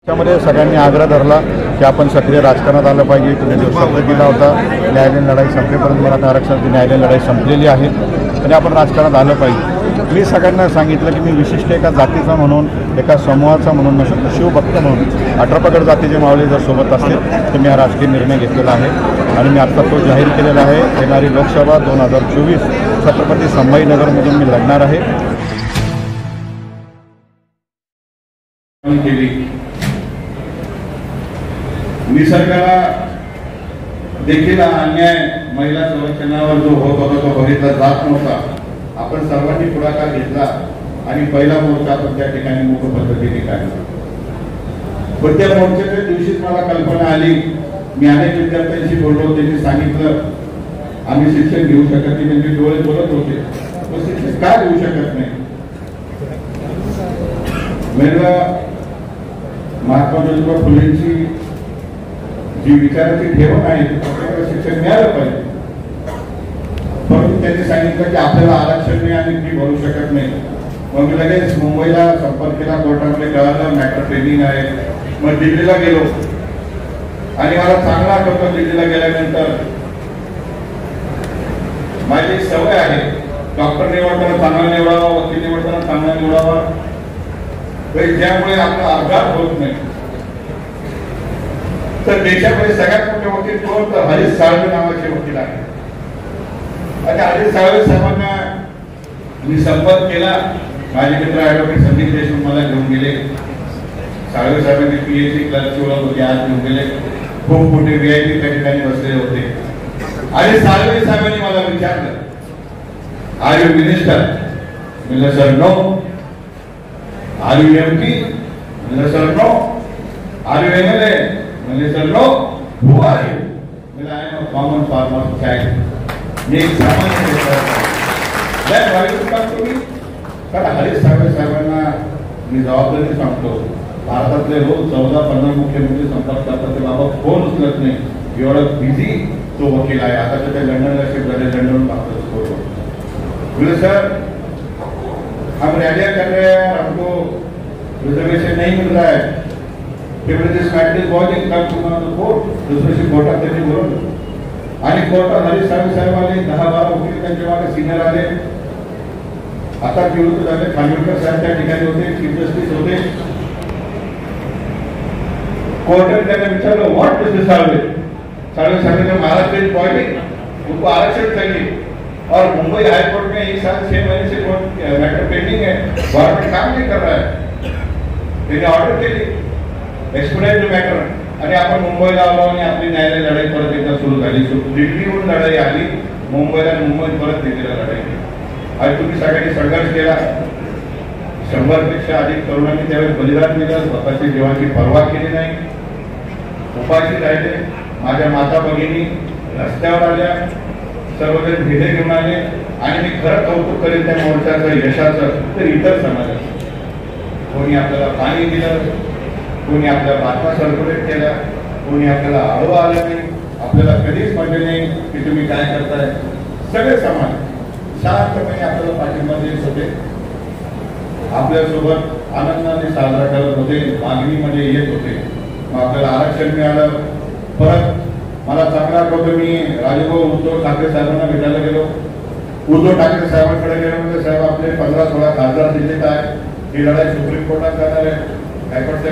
त्यामध्ये सगळ्यांनी आग्रह धरला की आपण सक्रिय राजकारणात आलं पाहिजे. तुम्ही जो शब्द दिला होता न्यायालयीन लढाई संपेपर्यंत मराठा आरक्षणाची न्यायालयीन लढाई संपलेली आहे आणि आपण राजकारणात आलं पाहिजे. मी सगळ्यांना सांगितलं की मी विशिष्ट एका जातीचा म्हणून एका समूहाचा म्हणून नसून शिवभक्त म्हणून 18 पगड जातीचे मावळे जर सोबत असतील तर मी हा राजकीय निर्णय घेतलेला आहे आणि मी आत्ता तो जाहीर केलेला आहे. येणारी लोकसभा 2024 छत्रपती संभाजीनगरमधून मी लढणार आहे. निसर्गाला देखील अन्याय महिला संरक्षणावर जो होत होता तो बघितला जात नव्हता. आपण सर्वांनी पुढाकार घेतला आणि पहिला मोर्चा आपण त्या ठिकाणी मुख्य पद्धतीने काढला. पण त्या मोर्चाच्या दिवशीच मला कल्पना आली. मी अनेक विद्यार्थ्यांशी बोललो. त्यांनी सांगितलं आम्ही शिक्षण घेऊ शकत नाही. त्यांचे डोळे बोलत होते पण शिक्षण का घेऊ शकत नाही. महात्मा ज्योतिबा फुलेंची जी विचाराची ठेवण आहे ती प्रत्येकाला शिक्षण मिळालं पाहिजे. परंतु त्यांनी सांगितलं की आपल्याला आरक्षण नाही आणि फी भरू शकत नाही. मग मी लगेच मुंबईला संपर्क केला. कोर्टामध्ये कळालं मॅटर पेंडिंग आहे. मग दिल्लीला गेलो आणि मला चांगला आठवतं दिल्लीला गेल्यानंतर माझी सवय आहे डॉक्टर निवडताना चांगला निवडावा, वकील निवडताना चांगला निवडावा, ज्यामुळे आपला अपघात होत नाही. तर देशामध्ये सगळ्यात मोठे वकील कोण तर हरीश साळवे नावाचे वकील आहे. आणि हरीश साळवे साहेबांना मी संपर्क केला. माझे मित्र ॲडव्होकेट संदीप देशमुख मला घेऊन गेले. साळवे साहेबांनी PhD क्लासची ओळख होती, आज घेऊन गेले. खूप मोठे VIP त्या ठिकाणी बसलेले होते. आणि साळवे साहेबांनी मला विचारलं आर यू मिनिस्टर. म्हणलं sir no. Are you MP. म्हणलं sir no. Are you MLA. म्हणले sir no. Who are you. म्हणलं I am a common farmer child. मी एक सामान्य कारण हरीश साळवे साहेबांना मी जबाबदारी सांगतो. भारतातले रोज 14-15 मुख्यमंत्री संपर्क करतात. ते बाबा फोन उचलत नाही. एवढं बिझी तो वकील आहे. आता ते लंडनला शिफ्ट झाले. लंडन बोले सर हम रैलियां कर रहे हैं और हमको रिजर्वेशन नहीं मिल रहा है. This matter is boiling come to the court. दुसऱ्याशी कोर्टात त्यांनी बोलवलं आणि कोर्टात हरीश साळवे साहेब आले. 10-12 वकील त्यांच्या मागे सिनियर आले. आता निवृत्त झाले. खानविलकर साहेब त्या ठिकाणी होते. चीफ जस्टिस होते. कोर्टाने त्यांना विचारलं व्हॉट मिस्टर साळवे. साळवे साहेब ने महाराष्ट्र इज बॉइलिंग, उनको आरक्षण चाहिए और मुंबई हाईकोर्ट में 1 साल 6 महीने से मैटर पेंडिंग है. गवर्नमेंट काम नहीं कर रहा है. त्यांनी ऑर्डर केली एक्सपोनेंट मॅटर आणि आपण मुंबईला आलो आणि आपली न्यायालय लढाई परत एकदा सुरू झाली. दिल्लीहून लढाई आली मुंबईला, मुंबईत परत दिल्लीला लढाई केली. आणि तुम्ही सगळ्यांनी संघर्ष केला. 100 पेक्षा अधिक तरुणांनी त्यावेळेस बलिदान दिलं. स्वतःच्या जीवाची पर्वा केली नाही. उपाशी राहिले. माझ्या माता भगिनी रस्त्यावर आल्या. सर्वजण भेटे घेऊन आले आणि मी खरं कौतुक करेन त्या मोर्चाचं यशाचं. तर इतर समाजाचं कोणी आपल्याला पाणी दिलं, कोणी आपल्या बातम्या सर्क्युलेट केल्या, कोणी आपल्याला आडवं आलं नाही. आपल्याला कधीच म्हटले नाही की तुम्ही काय करताय. सगळे समाज शांतपणे आपल्याला पाठिंबा देत होते. आपल्यासोबत आनंदाने साजरा करत होते. मागणीमध्ये येत होते. मग आपल्याला आरक्षण मिळालं. परत मला चांगला आठवतं मी राजभाऊ उद्धव ठाकरे साहेबांना भेटायला गेलो. उद्धव ठाकरे साहेबांकडे गेलो म्हणजे साहेब आपले 15-16 खासदार दिल्लीत आहे. ही लढाई सुप्रीम कोर्टात जाणार आहे. हायकोर्ट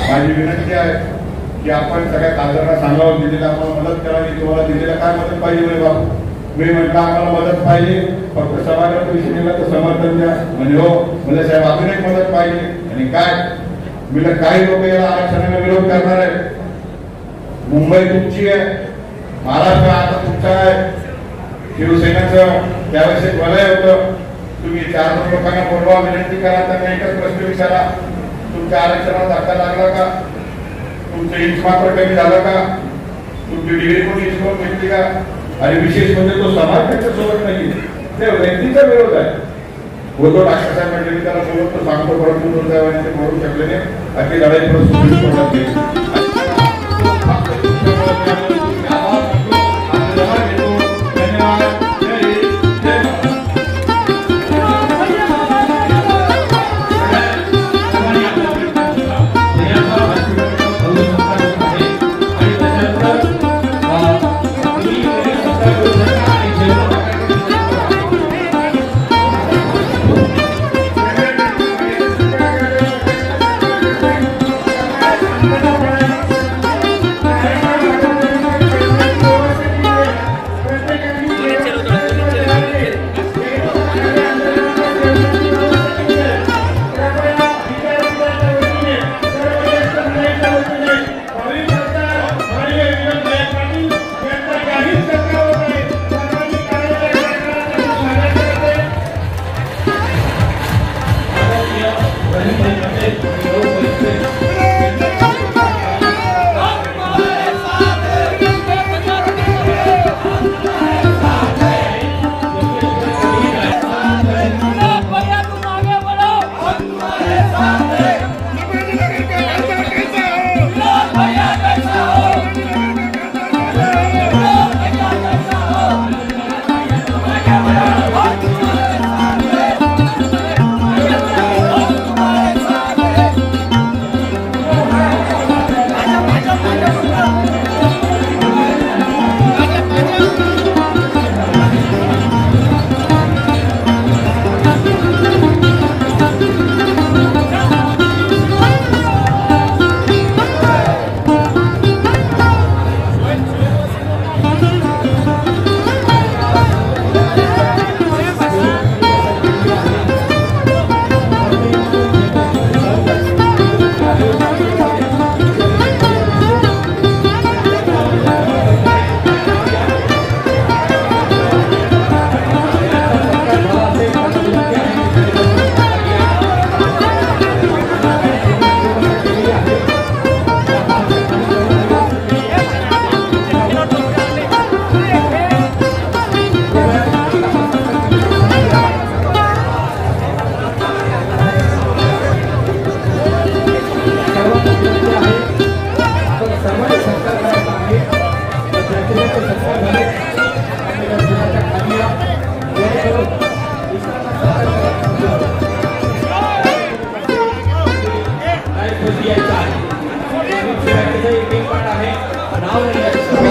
माझी विनंती आहे की आपण सगळ्या खासदारांना सांगावं दिल्लीला आम्हाला मदत करावी. तुम्हाला दिल्लीला काय मदत पाहिजे म्हणे बाबू. मी म्हटलं आम्हाला मदत पाहिजे फक्त समाजाच्या विषयीला तर समर्थन द्या. म्हणजे हो म्हणजे साहेब अजून एक मदत पाहिजे. आणि काय म्हणजे काही लोक याला आरक्षणाला विरोध करणार आहे. मुंबई तुमची आहे, महाराष्ट्र आता तुमचा आहे. शिवसेनेचं त्यावेळेस एक वलय होतं. तुम्ही 4 लोकांना बोलवा, विनंती करा, त्यांना एकच प्रश्न विचारा तुमच्या आरक्षणाला धक्का लागला का, तुमचं इंच मात्र कमी झालं का, तुमची डिग्री कोणी हिसकावून घेतली का. आणि विशेष म्हणजे तो समाज त्यांच्या सोबत नाही, त्या व्यक्तीचा विरोध आहे. उद्धव ठाकरे साहेब म्हणजे मी त्याला बोलत तो सांगतो परंतु दुर्दैवाने ते बोलू शकले नाही. अशी लढाई परत सुप्रीम कोर्टात गेली.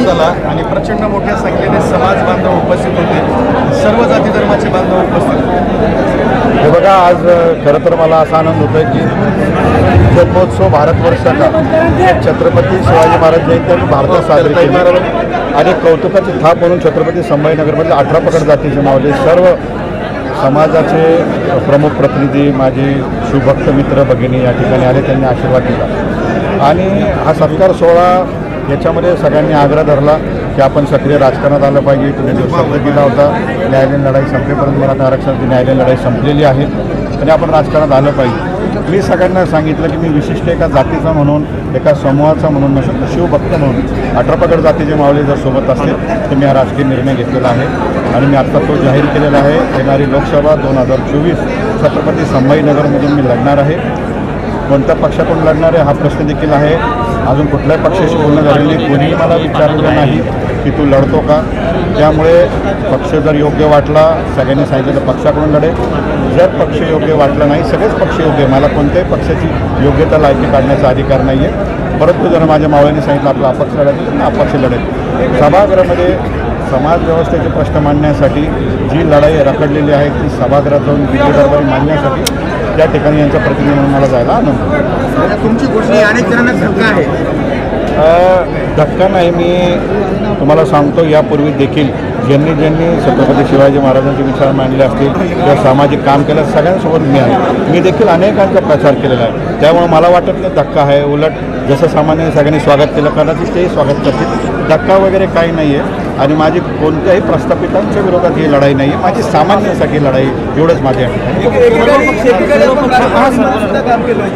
झाला आणि प्रचंड मोठ्या संख्येने समाज बांधव उपस्थित होते, सर्व जाती धर्माचे बांधव उपस्थित होते। हे बघा, आज खरं तर मला असा आनंद होतो आहे की जन्मोत्सव भारतवर्ष का छत्रपती शिवाजी महाराज जयंती आम्ही भारतात साजरी केली आणि कौतुकाची थाप म्हणून छत्रपती संभाजीनगरमधले 18 पगड जातीचे मावले सर्व समाजाचे प्रमुख प्रतिनिधी, माझे शिवभक्त मित्र भगिनी या ठिकाणी आले, त्यांनी आशीर्वाद दिला आणि हा सत्कार सोहळा याच्यामध्ये सगळ्यांनी आग्रह धरला की आपण सक्रिय राजकारणात आलं पाहिजे। तुम्ही जो शब्द दिला होता न्यायालयीन लढाई संपेपर्यंत मराठा आरक्षणाची न्यायालयीन लढाई संपलेली आहे आणि आपण राजकारणात आलं पाहिजे। मी सगळ्यांना सांगितलं की मी विशिष्ट एका जातीचा म्हणून, एका समूहाचा म्हणून नसून तर शिवभक्त म्हणून 18 पगड जातीचे मावळे जर सोबत असतील तर मी हा राजकीय निर्णय घेतलेला आहे आणि मी आत्ता तो जाहीर केलेला आहे। येणारी लोकसभा 2024 छत्रपती संभाजीनगरमधून मी लढणार आहे। कोणत्या पक्षाकडून लढणार आहे हा प्रश्न देखील आहे। अजून कुठल्याही पक्षाशी बोलणं झालेलं नाही, कोणीही मला विचारलेलं नाही की तू लढतो का। त्यामुळे पक्ष जर योग्य वाटला, सगळ्यांनी सांगितलं तर पक्षाकडून लढेल, जर पक्ष योग्य वाटला नाही, सगळेच पक्ष योग्य, मला कोणत्याही पक्षाची योग्यता लायकी काढण्याचा अधिकार नाही आहे। परंतु जर माझ्या मावळ्यांनी सांगितलं आपला अपक्ष लढायचं तर अपक्ष लढेल। सभागृहामध्ये समाज व्यवस्थेचे प्रश्न मांडण्यासाठी जी लढाई रखडलेली आहे ती सभागृहात जाऊन दिल्ली दरबारी मांडण्यासाठी त्या ठिकाणी यांचा प्रतिनिधी म्हणून मला जायला आनंद। तुमची गोष्टी अनेक जणांना धक्का आहे। धक्का नाही, मी तुम्हाला सांगतो यापूर्वी देखील ज्यांनी छत्रपती शिवाजी महाराजांचे विचार मांडले असतील किंवा सामाजिक काम केलं सगळ्यांसोबत मी आहे। मी देखील अनेकांचा प्रचार केलेला आहे, त्यामुळे मला वाटत नाही धक्का आहे। उलट जसं सामान्य सगळ्यांनी स्वागत केलं कदाचित तेही स्वागत करतील, धक्का वगैरे काही नाही आहे आणि माझी कोणत्याही प्रस्थापितांच्या विरोधात ही लढाई नाही आहे, माझी सामान्यांसाठी लढाई एवढंच माझे आहे।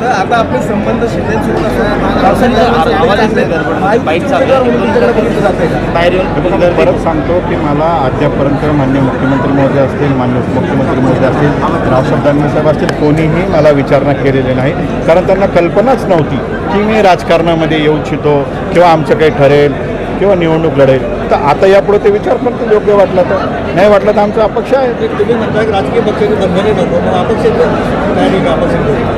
आता आपले संबंध परत सांगतो की मला अद्यापर्यंत माननीय मुख्यमंत्री महोदय असतील, माननीय उपमुख्यमंत्री महोदय असतील, रावसाहेब दानवे साहेब असतील, कोणीही मला विचारणा केलेली नाही, कारण त्यांना कल्पनाच नव्हती की मी राजकारणामध्ये येऊ इच्छितो किंवा आमचं काही ठरेल किंवा निवडणूक लढेल। तर आता यापुढे ते विचार करतील, योग्य वाटलं तर, नाही वाटलं तर आमचा अपक्ष आहे। तुम्ही म्हणताय राजकीय पक्षाचे बंधने नको, अपक्ष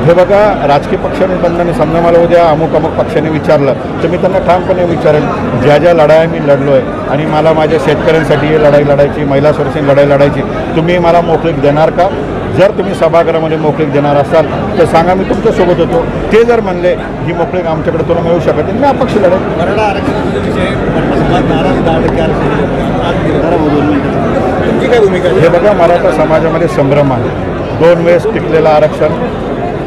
हे बघा, राजकीय पक्षाने बंधने, समजा मला उद्या अमुक पक्षाने विचारलं तर मी त्यांना ठामपणे विचारेल ज्या ज्या लढाया मी लढलो आहे आणि मला माझ्या शेतकऱ्यांसाठी ही लढाई लढायची, महिला सुरक्षेची लढाई लढायची, तुम्ही मला मोकळीक देणार का? जर तुम्ही सभागृहामध्ये मोकळीक देणार असाल तर सांगा, मी तुमच्यासोबत होतो। ते जर म्हणले ही मोकळीक आमच्याकडे तुला मिळू शकत नाही, मी अपक्ष लढेल। मराठा आरक्षणाचा विषय तुमची काय भूमिका? हे बघा, मराठा समाजामध्ये संभ्रम आहे। 2 वेळेस टिकलेलं आरक्षण,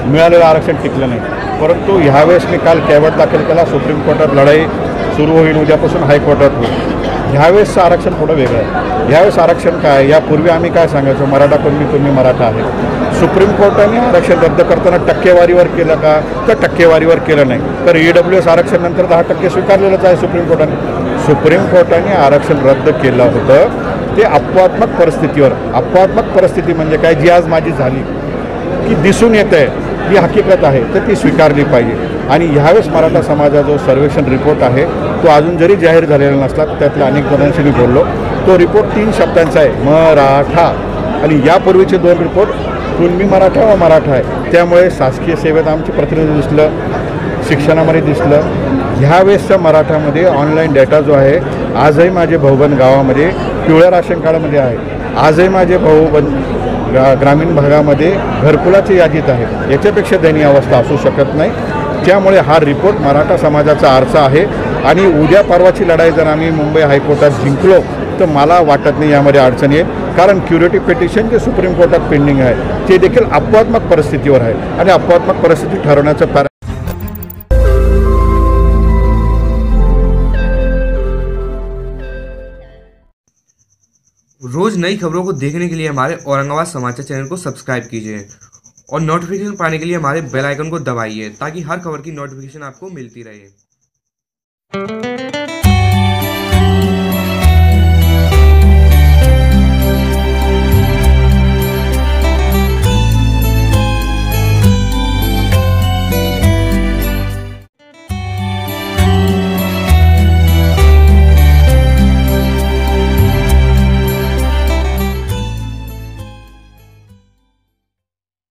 मिळालेलं आरक्षण टिकलं नाही, परंतु ह्यावेळेस मी काल कॅबिनेट दाखल केला, सुप्रीम कोर्टात लढाई सुरू होईल, उद्यापासून हायकोर्टात होईल। ह्यावेळेसचं आरक्षण थोडं वेगळं आहे। ह्यावेळेस आरक्षण काय, यापूर्वी आम्ही काय सांगायचो, मराठा तुम्ही मराठा आहे। सुप्रीम कोर्टाने आरक्षण रद्द करताना टक्केवारीवर केलं का, तर टक्केवारीवर केलं नाही, तर EWS आरक्षण नंतर 10% स्वीकारलेलंच आहे सुप्रीम कोर्टाने। सुप्रीम कोर्टाने आरक्षण रद्द केलं होतं ते अपवादात्मक परिस्थितीवर। अपवादात्मक परिस्थिती म्हणजे काय, जी आज माझी झाली की दिसून येत आहे ही हकीकत आहे, तर ती स्वीकारली पाहिजे। आणि ह्यावेळेस मराठा समाजाचा जो सर्वेक्षण रिपोर्ट आहे तो अजून जरी जाहीर झालेला नसला, त्यातल्या अनेक जणांशी मी बोललो, तो रिपोर्ट 3 शब्दांचा आहे, मराठा। आणि यापूर्वीचे 2 रिपोर्ट पूर्वी मराठा व मराठा आहे, त्यामुळे शासकीय सेवेत आमचे प्रतिनिधी दिसलं, शिक्षणामध्ये दिसलं। ह्यावेळेसच्या मराठामध्ये ऑनलाईन डेटा जो आहे, आजही माझे भाऊबंद गावामध्ये पिवळ्या राशन कार्डामध्ये आहे, आजही माझे भाऊबंद ग्रामीण भागामध्ये घरकुलाची यादीत आहे। याच्यापेक्षा दयनीय अवस्था असू शकत नाही, त्यामुळे हा रिपोर्ट मराठा समाजाचा आरसा आहे। आणि उद्या परवाची लढाई जर आम्ही मुंबई हायकोर्टात जिंकलो तर मला वाटत नाही यामध्ये अडचण येईल, कारण क्युरेटिव पिटिशन जे सुप्रीम कोर्टात पेंडिंग आहे ते देखील अपवादात्मक परिस्थितीवर आहे आणि अपवादात्मक परिस्थिती ठरवण्याचं रोज नई खबरों को देखने के लिए हमारे औरंगाबाद समाचार चैनल को सब्सक्राइब कीजिए और नोटिफिकेशन पाने के लिए हमारे बेल आइकन को दबाइए ताकि हर खबर की नोटिफिकेशन आपको मिलती रहे।